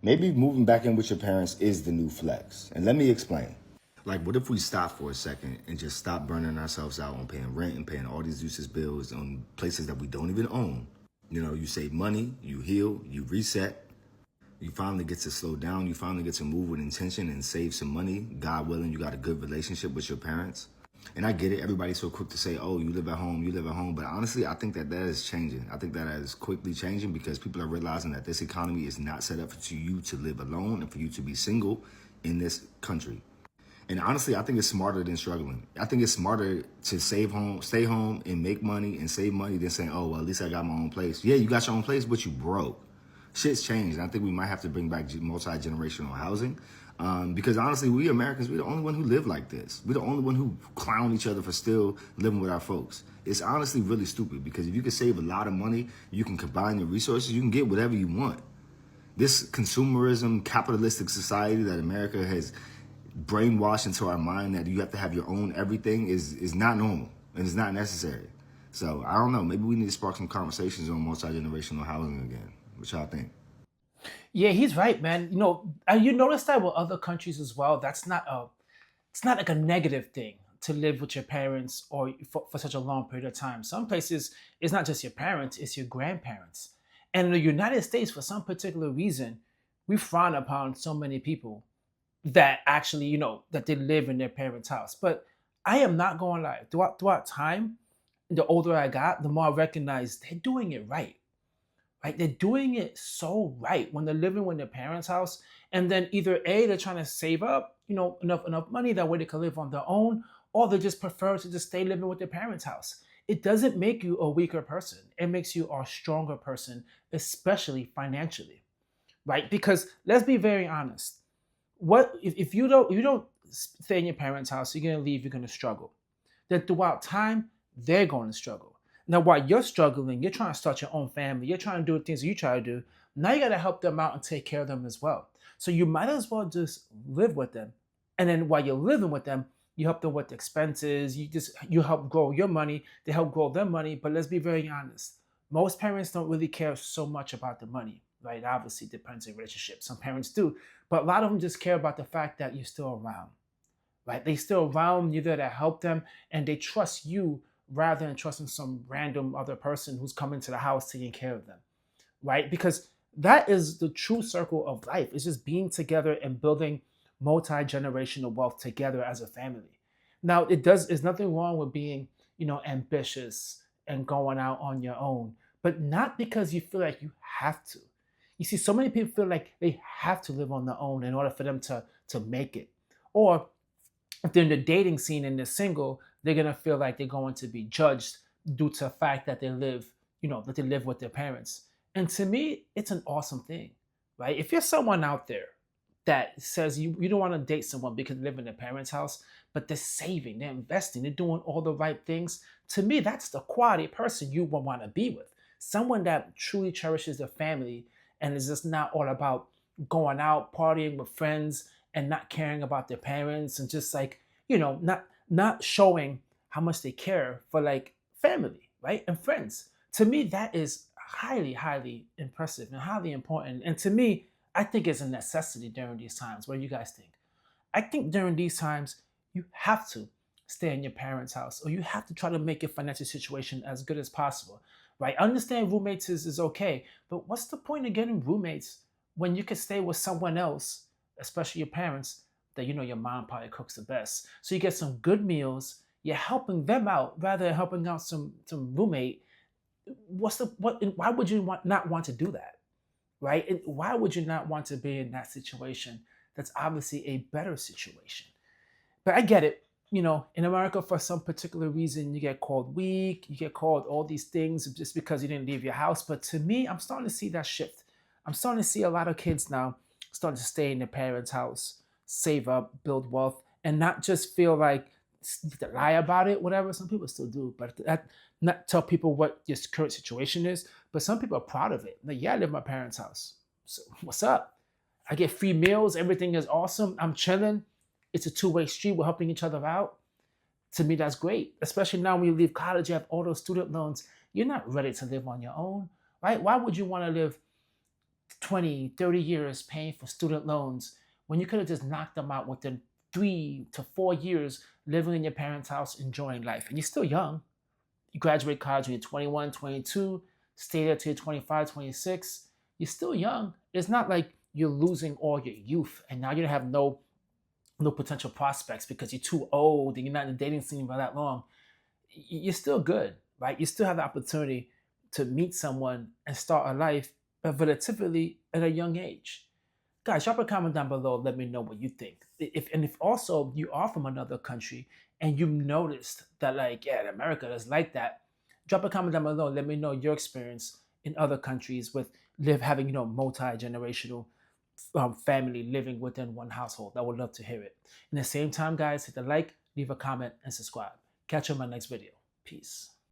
Maybe moving back in with your parents is the new flex. And let me explain. Like, what if we stop for a second and just stop burning ourselves out on paying rent and paying all these useless bills on places that we don't even own? You know, you save money, you heal, you reset, you finally get to slow down, you finally get to move with intention and save some money. God willing, you got a good relationship with your parents. And I get it. Everybody's so quick to say, oh, you live at home, you live at home. But honestly, I think that is changing. I think that is quickly changing because people are realizing that this economy is not set up for you to live alone and for you to be single in this country. And honestly, I think it's smarter than struggling. I think it's smarter to save home, stay home and make money and save money than saying, oh, well, at least I got my own place. Yeah, you got your own place, but you broke. Shit's changed. And I think we might have to bring back multi-generational housing. Because honestly, we Americans, we're the only one who live like this. We're the only one who clown each other for still living with our folks. It's honestly really stupid because if you can save a lot of money, you can combine your resources, you can get whatever you want. This consumerism, capitalistic society that America has brainwashed into our mind that you have to have your own everything is not normal and it's not necessary. So I don't know. Maybe we need to spark some conversations on multi-generational housing again. What y'all think? Yeah, he's right, man. And you notice that with other countries as well. It's not like a negative thing to live with your parents or for such a long period of time. Some places, it's not just your parents, it's your grandparents. And in the United States, for some particular reason, we frown upon so many people that actually, that they live in their parents' house. But I am not going to lie. Throughout time, the older I got, the more I recognize they're doing it right. Right? They're doing it so right when they're living in their parents' house, and then either A, they're trying to save up, enough money that way they can live on their own, or they just prefer to just stay living with their parents' house. It doesn't make you a weaker person. It makes you a stronger person, especially financially, right? Because let's be very honest. What if you don't stay in your parents' house, you're gonna leave, you're gonna struggle. Then throughout time, they're going to struggle. Now, while you're struggling, you're trying to start your own family, you're trying to do the things you try to do. Now you got to help them out and take care of them as well. So you might as well just live with them. And then while you're living with them, you help them with expenses. You help grow your money. They help grow their money. But let's be very honest. Most parents don't really care so much about the money, right? Obviously, it depends on relationship. Some parents do, but a lot of them just care about the fact that you're still around, right? They still around, you there to help them, and they trust you rather than trusting some random other person who's coming to the house taking care of them, right? Because that is the true circle of life. It's just being together and building multi-generational wealth together as a family. Now, there's nothing wrong with being, ambitious and going out on your own, but not because you feel like you have to. You see, so many people feel like they have to live on their own in order for them to make it. Or if they're in the dating scene and they're single, they're gonna feel like they're going to be judged due to the fact that they live with their parents. And to me, it's an awesome thing, right? If you're someone out there that says you don't want to date someone because they live in their parents' house, but they're saving, they're investing, they're doing all the right things, to me, that's the quality person you would want to be with. Someone that truly cherishes their family and is just not all about going out, partying with friends, and not caring about their parents and just like, not showing how much they care for like family, right? And friends. To me, that is highly, highly impressive and highly important. And to me, I think it's a necessity during these times. What do you guys think? I think during these times, you have to stay in your parents' house or you have to try to make your financial situation as good as possible, right? I understand roommates is okay, but what's the point of getting roommates when you can stay with someone else, especially your parents, that your mom probably cooks the best. So you get some good meals. You're helping them out rather than helping out some roommate. Why would you not want to do that, right? And why would you not want to be in that situation? That's obviously a better situation. But I get it. In America, for some particular reason, you get called weak, you get called all these things just because you didn't leave your house. But to me, I'm starting to see that shift. I'm starting to see a lot of kids now starting to stay in their parents' house, save up, build wealth, and not just feel like to lie about it, whatever. Some people still do, but that not tell people what your current situation is. But some people are proud of it. Like, yeah, I live in my parents' house. So what's up? I get free meals. Everything is awesome. I'm chilling. It's a two-way street. We're helping each other out. To me, that's great. Especially now when you leave college, you have all those student loans. You're not ready to live on your own, right? Why would you want to live 20, 30 years paying for student loans when you could have just knocked them out within 3 to 4 years living in your parents' house, enjoying life. And you're still young. You graduate college when you're 21, 22, stay there till you're 25, 26. You're still young. It's not like you're losing all your youth and now you have no potential prospects because you're too old and you're not in the dating scene for that long. You're still good, right? You still have the opportunity to meet someone and start a life, but relatively at a young age. Guys, drop a comment down below. Let me know what you think. If also you are from another country and you noticed that like, yeah, America is like that, drop a comment down below. Let me know your experience in other countries with having multi-generational family living within one household. I would love to hear it. In the same time, guys, hit the like, leave a comment, and subscribe. Catch you in my next video. Peace.